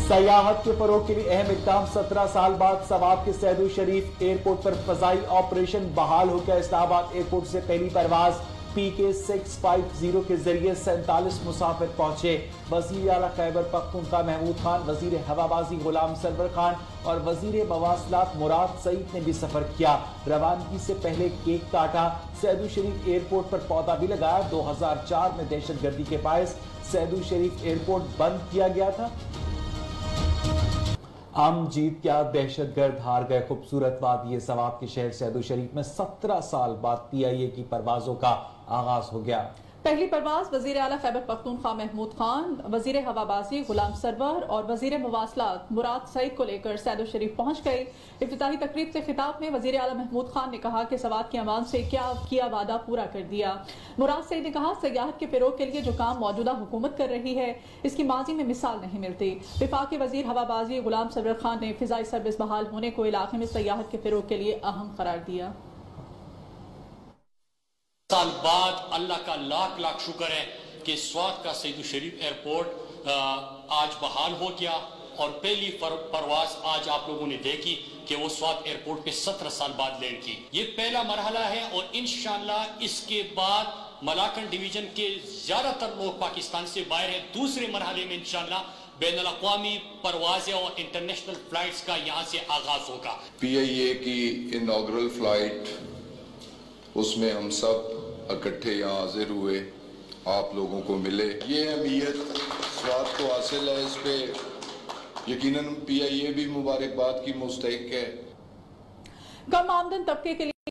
सयाहत के फरोग के लिए अहम इक़दाम। 17 साल बाद सवाब के सैदू शरीफ एयरपोर्ट पर फजाई ऑपरेशन बहाल हो गया। इस्लामाबाद एयरपोर्ट से पहली परवाज PK 650 के जरिए 47 मुसाफिर पहुंचे। वजीर आला खैबर पख्तूनख्वा महमूद खान, वजीर हवाबाजी गुलाम सरवर खान और वजीर मवासलात मुराद सईद ने भी सफर किया। रवानगी से पहले केक काटा। सैदू शरीफ एयरपोर्ट पर पौधा भी लगाया। 2004 में दहशतगर्दी के बायस सैदू शरीफ एयरपोर्ट बंद किया गया था। हम जीत क्या, दहशतगर्द हार गए। खूबसूरत वादी सवाब के शहर सैदू शरीफ में 17 साल बाद PIA की परवाजों का आगाज हो गया। पहली परवाज वजीर आला खैबर पख्तूनख्वा महमूद खान, वजीर हवाबाजी गुलाम सरवर और वजीर मवासलात मुराद सईद को लेकर सैदू शरीफ पहुंच गए। इफ्तिताही तकरीब से खिताब में वजीर आला महमूद खान ने कहा कि सवात की आवाम से क्या किया वादा पूरा कर दिया। मुराद सईद ने कहा सयाहत के फिरोग के लिए जो काम मौजूदा हुकूमत कर रही है इसकी माजी में मिसाल नहीं मिलती। विफाकी वजीर हवाबाजी गुलाम सरवर खान ने फिजाई सर्विस बहाल होने को इलाके में सयाहत के फिरोग के लिए अहम करार दिया। साल बाद अल्लाह का लाख लाख शुक्र है कि स्वात का सैदू शरीफ एयरपोर्ट आज बहाल हो गया और पहली परवाज आज आप लोगों ने देखी कि वो स्वात एयरपोर्ट पे 17 साल बाद लैंड की। ये पहला मरहला है और इंशाअल्लाह इसके बाद मलाकन डिवीजन के ज्यादातर लोग पाकिस्तान से बाहर हैं। दूसरे मरहले में इंशाअल्लाह बैनुल अक़वामी परवाज़ें और इंटरनेशनल फ्लाइट्स का यहाँ से आगाज होगा। PIA की इनॉग्रल फ्लाइट, उसमें हम सब इकट्ठे यहाँ हाजिर हुए, आप लोगों को मिले। ये अहमियत स्वाद को हासिल है, इस पे यकीनन PIA भी मुबारकबाद की मुस्तहिक है। कम आमदन तबके के लिए